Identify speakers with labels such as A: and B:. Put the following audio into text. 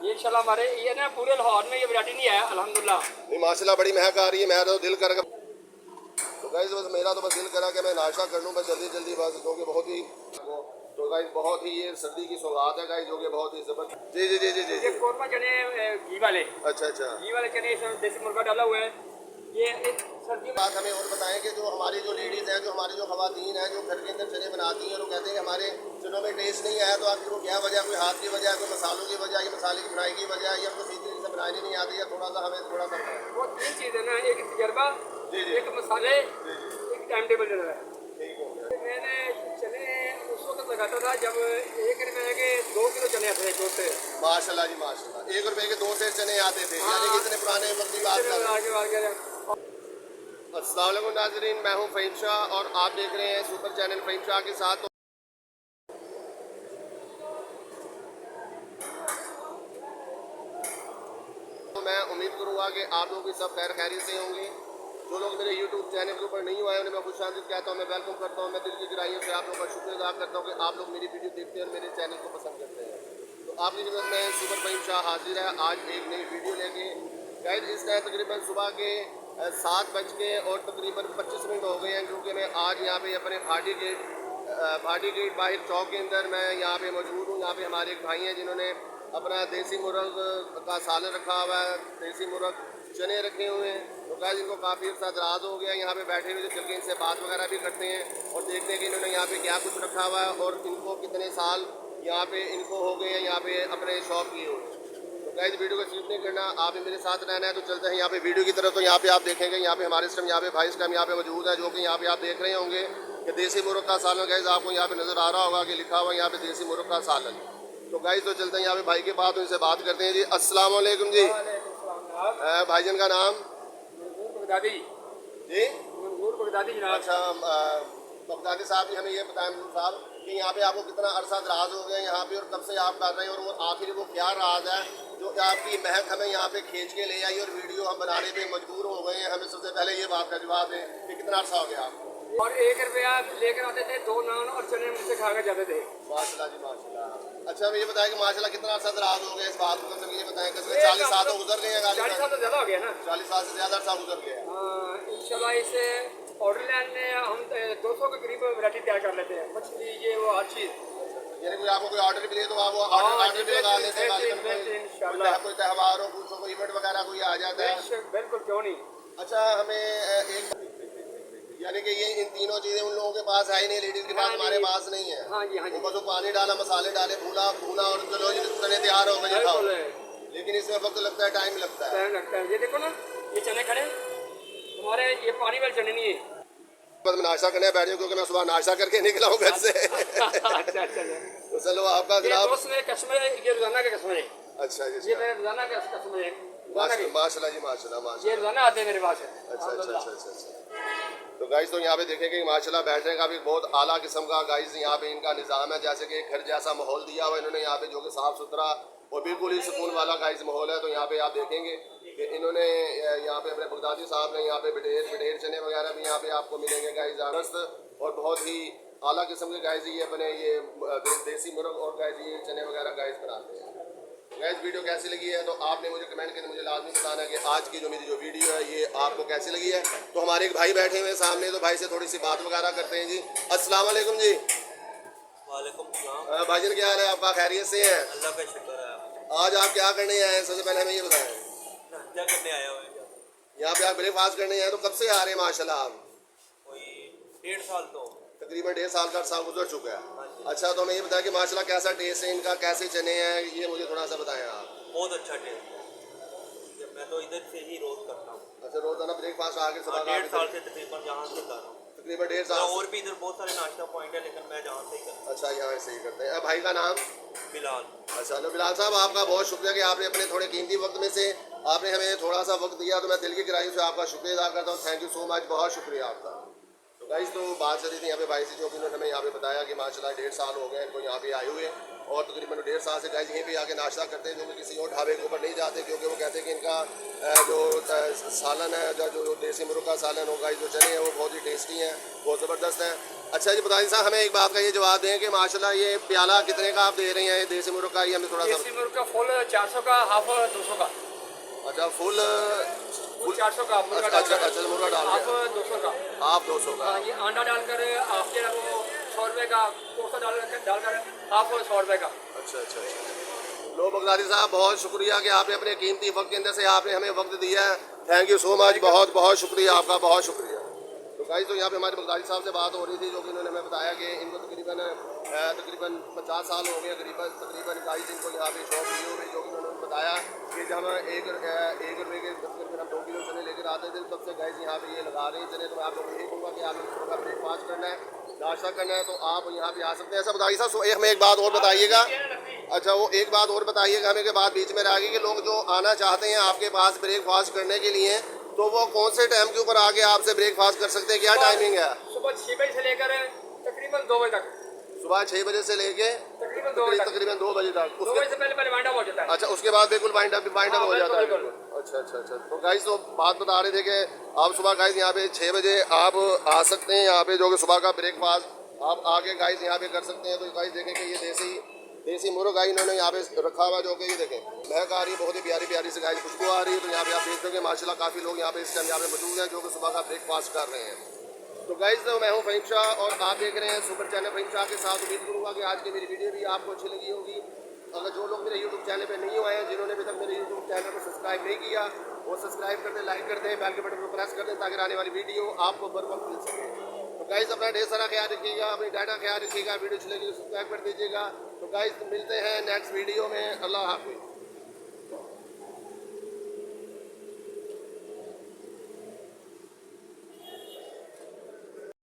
A: ये इंशाल्लाह हमारे ये ना पूरे लाहौर में ये वैरायटी नहीं है अल्हम्दुलिल्लाह।
B: नहीं माशाल्लाह बड़ी महक आ रही है। मैं तो दिल कर तो गाइस बस मेरा तो बस दिल करा कि मैं नाश्ता कर लूँ बस जल्दी जल्दी बस, क्योंकि बहुत ही तो गाइस बहुत ही ये सर्दी की सौगात है गाइस, जो कि बहुत ही जबरदस्त। जी जी जी जी जी
A: ये कोरमा चने घी वाले,
B: अच्छा अच्छा।
A: घी वाले चने इसमें देसी मुर्गा डाला हुआ है। ये सर्दी में
B: बात हमें और बताएं कि जो हमारी जो लेडीज़ हैं, जो हमारी जो खवातीन हैं, जो घर के अंदर चने बनाती हैं और वो कहते हैं कि हमारे चनों में टेस्ट नहीं आया, तो आखिर वो क्या वजह, कोई हाथ की वजह, कोई मसालों की वजह, या मसाले की बनाई की वजह, या कोई सीधी से बनाने नहीं आती, या थोड़ा सा हमें थोड़ा सा
A: वो तीन चीज़ है ना, एक तजर्बा,
B: जी जी
A: एक मसाले, एक टाइम टेबल चल रहा है।
B: ठीक हो गया।
A: मैंने चने उस वक्त लगाता था जब 1 रुपए के 2 किलो चने आते थे छोटे।
B: माशाल्लाह जी माशाल्लाह, 1 रुपए के 2 सेर चने आते थे, यानी कि इतने पुराने वक्त की बात कर रहे हैं। अस्सलाम वालेकुम नाज़रीन, मैं हूं फ़हीम शाह और आप देख रहे हैं सुपर चैनल फ़हीम शाह के साथ। तो मैं उम्मीद करूंगा कि आप लोग भी सब खैर खैरियत से होंगे। जो लोग मेरे यूट्यूब चैनल के ऊपर नहीं हुए हैं उन्हें मैं खुशामदीद कहता हूं, मैं वेलकम करता हूं। मैं दिल की गहराइयों से आप लोगों का शुक्रिया अदा करता हूं कि आप लोग मेरी वीडियो देखते हैं और मेरे चैनल को पसंद करते हैं। तो आपकी खिदमत में सुपर फ़हीम शाह हाजिर है आज एक नई वीडियो लेके। गाइस इस टाइम तकरीबन सुबह के 7 बज के और तकरीबन 25 मिनट हो गए हैं, क्योंकि मैं आज यहाँ पे अपने भाटी गेट बाहर चौक के अंदर मैं यहाँ पे मौजूद हूँ। यहाँ पे हमारे एक भाई हैं जिन्होंने अपना देसी मुर्ग का सालन रखा हुआ है, देसी मुर्ग चने रखे हुए हैं। तो गाइस इनको काफ़ी अर्सा दराज हो गया यहाँ पे बैठे हुए, तो चल के इनसे बात वगैरह भी करते हैं और देखते हैं कि इन्होंने यहाँ पे क्या कुछ रखा हुआ है और इनको कितने साल यहाँ पे इनको हो गए हैं यहाँ पे अपने शौक किए हुए। तो गाइस वीडियो को स्किप नहीं करना, आप भी मेरे साथ रहना है। तो चलते हैं यहाँ पे वीडियो की तरफ। तो यहाँ पे आप देखेंगे यहाँ पे हमारे इस टाइम यहाँ पे भाई इस टाइम यहाँ पे मौजूद है, जो कि यहाँ पे आप देख रहे होंगे कि देसी मुर्ग का सालन। गाइस आपको यहाँ पे नज़र आ रहा होगा कि लिखा हुआ है यहाँ पे देसी मुर्ग का सालन। तो गाइस तो चलते हैं यहाँ पे भाई के पास, उनसे बात करते हैं। जी अस्सलाम वालेकुम जी। भाईजान का नाम?
A: बगदादी
B: जी
A: बगदादी जनाब।
B: अच्छा बगदादी साहब जी, हमें ये बताएं साहब कि यहाँ पे आपको कितना अरसा दराज हो गया यहाँ पे और कब से आप कर रहे हैं, और वो आखिर वो क्या राज है जो आपकी महक हमें यहाँ पे खींच के ले आई और वीडियो हम बनाने पे मजबूर हो गए हैं? हमें सबसे पहले ये बात का जवाब दें कि कितना अरसा हो गया आपको?
A: और 1 रुपया लेकर आते थे, 2 नान और चने मुझसे खा कर जाते थे।
B: माशाल्लाह जी माशाल्लाह। अच्छा हमें ये बताएं कि माशाल्लाह कितना अरसा दराज हो गया इस बात को, मतलब ये बताएं कि 40 साल तो गुजर गए हैं।
A: 40 साल तो ज़्यादा हो गया ना।
B: 40 साल से ज़्यादा अरसा गुजर गया।
A: हाँ इंशाल्लाह इसे ऑर्डर लेने हम 200 के करीब वैरायटी तैयार कर लेते हैं, मछली ये वो हर चीज़।
B: यानी कोई आपको कोई ऑर्डर भी दे तो आप वो ऑर्डर भी लगा लेते हैं?
A: इंशाल्लाह
B: कोई त्यौहार हो, कुछ हो, कोई इवेंट वगैरह कोई आ जाता है?
A: बिल्कुल, क्यों नहीं।
B: अच्छा हमें एक यानी कि ये इन तीनों चीज़ें उन लोगों के पास है ही नहीं, लेडीज़ के पास, हमारे पास नहीं है।
A: हाँ जी हाँ जी।
B: बस वो पानी डाला, मसाले डाले, भूना और चलो ये चने तैयार हो गए खाओ। लेकिन इसमें वक्त लगता है, टाइम लगता है।
A: टाइम लगता है। ये देखो ना, ये चने खड़े हमारे, ये पानी वाले चने नहीं है।
B: बस मैं नाश्ता करने बैठ जाऊँ, क्योंकि मैं सुबह नाश्ता करके निकला हूँ घर से।
A: अच्छा अच्छा।
B: तो चलो आपका जनाब।
A: दोस्त मेरे कस्टमर है, ये रोजाना के कस्टमर है।
B: अच्छा जी,
A: ये मेरे रोजाना के कस्टमर है।
B: माशाल्लाह जी माशाल्लाह।
A: ये रोजाना आते हैं मेरे पास।
B: अच्छा अच्छा अच्छा अच्छा। तो गाइस तो यहाँ पे देखेंगे माशाल्लाह बैठने का भी बहुत आला किस्म का गाइस यहाँ पे इनका निज़ाम है, जैसे कि घर जैसा माहौल दिया हुआ इन्होंने यहाँ पे, जो कि साफ़ सुथरा और बिल्कुल ही सुकून वाला गाइस माहौल है। तो यहाँ पे आप देखेंगे कि इन्होंने यहाँ पे अपने बगदादी साहब ने यहाँ पे बटेर चने वगैरह भी यहाँ पे आपको मिलेंगे गाइस ज़बरदस्त और बहुत ही आला किस्म के गाइस ये अपने ये देसी मुर्ग और गाइस ये चने वगैरह गाइस बनाते हैं। गाइस वीडियो कैसी लगी है तो आपने मुझे कमेंट करके मुझे लाजमी बताना कि आज की जो मेरी जो वीडियो है ये आपको कैसी लगी है। तो हमारे एक भाई बैठे हुए हैं सामने, तो भाई से थोड़ी सी बात वगैरह करते हैं। जी अस्सलाम वालेकुम जी।
C: वालेकुम सलाम।
B: भाईजान क्या हाल है आपका? खैरियत से हैं?
C: अल्लाह का शुक्र है।
B: आज आप क्या करने आए हैं? सबसे पहले हमें ये बताएं।
C: नाश्ता करने आया हुआ है।
B: यहाँ पे आप ब्रेकफास्ट करने आए हैं, तो कब से आ रहे हैं माशाल्लाह आप?
C: कोई 1.5 साल तो
B: तकरीबन 1.5 साल का अरसा गुजर चुका है।
C: हाँ जी।
B: अच्छा तो हमें ये बताएं कि माशाल्लाह कैसा टेस्ट है इनका, कैसे चने हैं, ये मुझे थोड़ा सा बताएं आप।
C: बहुत अच्छा टेस्ट है। मैं तो इधर से ही रोज़ करता हूँ।
B: अच्छा रोजाना ब्रेकफास्ट आके सुबह
C: 1.5 साल से तकरीबन यहाँ से कर रहा हूँ।
B: तकरीबन 1.5 साल।
C: और भी इधर बहुत सारे नाश्ता पॉइंट है, लेकिन मैं जहाँ से ही करता
B: अच्छा यहाँ से ही करते हैं। भाई का नाम?
C: हूँ। बिलाल।
B: अच्छा तो बिलाल साहब आपका बहुत शुक्रिया कि आपने अपने थोड़े कीमती वक्त में से आपने हमें थोड़ा सा वक्त दिया, तो मैं दिल की गहराइयों से आपका शुक्रिया अदा करता हूँ। थैंक यू सो मच, बहुत शुक्रिया आपका। तो गाइस तो बात चली थी यहाँ पे भाई से, जो कि उन्होंने हमें यहाँ पे बताया कि माशाल्लाह 1.5 साल हो गए इनको यहाँ पे आए हुए और तकरीबन 1.5 साल से गाइस यहीं पे आके नाश्ता करते हैं, जो कि किसी और ढाबे के ऊपर नहीं जाते, क्योंकि वो कहते हैं कि इनका जो सालन है, जो देसी मुर्ग का सालन हो गाइस, जो चने हैं वो बहुत ही टेस्टी हैं, बहुत ज़बरदस्त हैं। अच्छा जी बताइए साहब, हमें एक बात का ये जवाब दें कि माशाल्लाह ये प्याला कितने का आप दे रहे हैं देसी मुर्ग का, ये हमें थोड़ा सा।
A: देसी मुर्ग का फुल 400 का, हाफ 200 का।
B: अच्छा फुल
A: फुल 400 का मुर्गा
B: अच्छा
A: डालकर,
B: अच्छा मुर्गा डाल
A: हाफ
B: के
A: 200 का।
B: आप 200 का।
A: हाँ, ये अंडा डालकर आपके वो 100 रुपये का, कोसा डालकर हाफ 100 रुपये का।
B: अच्छा अच्छा अच्छा। लो बगदादी साहब, बहुत शुक्रिया कि आपने अपने कीमती वक्त के अंदर से आपने हमें वक्त दिया है। थैंक यू सो मच, बहुत बहुत शुक्रिया आपका, बहुत शुक्रिया। तो गाइस तो यहाँ पे हमारे बगदादी साहब से बात हो रही थी, जो कि उन्होंने हमें बताया कि इनको तकरीबन 50 साल हो गए तकरीबन गाइस इनको यहाँ पे शॉप ली हुई, जो कि उन्होंने बताया कि जब हम 1 रुपये के तकरीबन हम 2 किलो चने लेकर आते थे, तब से गाइस यहाँ पे ये लगा रहे हैं चने। तो मैं आप लोगों को यही कहूँगा कि आप सुबह का ब्रेकफास्ट करना है, नाश्ता करना है, तो आप यहाँ पे आ सकते हैं। ऐसा बताइए साहब, हमें एक बात और बताइएगा। अच्छा वो एक बात और बताइएगा हमें कि बात बीच में रह गई कि लोग जो आना चाहते हैं आपके पास ब्रेकफास्ट करने के लिए, तो वो कौन से टाइम के ऊपर आके आपसे ब्रेकफास्ट कर सकते हैं, क्या टाइमिंग है?
A: सुबह 6 बजे से लेकर तकरीबन 2 बजे तक।
B: सुबह 6 बजे से लेके
A: तकरीबन 2 बजे तक।
B: तकरीबन 2 बजे तक।
A: 2 बजे से पहले वाइंड अप हो जाता है।
B: अच्छा उसके बाद बिल्कुल वाइंड अप हो जाता है।
A: बिल्कुल।
B: अच्छा अच्छा अच्छा। तो गाइस तो बात बता रहे थे कि आप सुबह गाइस यहाँ पे 6 बजे आप आ सकते हैं, यहाँ पे जो कि सुबह का ब्रेकफास्ट आप आके गाइस यहाँ पे कर सकते हैं। तो गाइस देखें कि ये देसी मुर्ग गाय इन्होंने यहाँ पे रखा हुआ, जो कि ये देखें महक आ रही है, बहुत ही प्यारी प्यारी से गाय खुशबू आ रही है। तो यहाँ पे आप देख रहे हैं माशाल्लाह काफ़ी लोग यहाँ पे इस टाइम यहाँ पे मौजूद हैं, जो कि सुबह का ब्रेकफास्ट कर रहे हैं। तो गाइस तो मैं हूँ फ़हीम शाह और आप देख रहे हैं सुपर चैनल फ़हीम शाह के साथ। उम्मीद करूँगा कि आज की मेरी वीडियो भी आपको अच्छी लगी होगी। अगर जो लोग मेरे यूट्यूब चैनल पे नहीं हुए हैं, जिन्होंने अभी तक मेरे यूट्यूब चैनल को सब्सक्राइब नहीं किया, वो सब्सक्राइब कर दें, लाइक कर दें, बेल के बटन को प्रेस कर दें, ताकि आने वाली वीडियो आपको बर वक्त मिल सके। तो गाइस अपना ढेर सारा ख्याल रखिएगा, अपनी डाटा ख्याल रखिएगा, वीडियो अच्छी लगी तो सब्सक्राइब कर दीजिएगा। तो गाइस मिलते हैं नेक्स्ट वीडियो में, अल्लाह हाफिज़।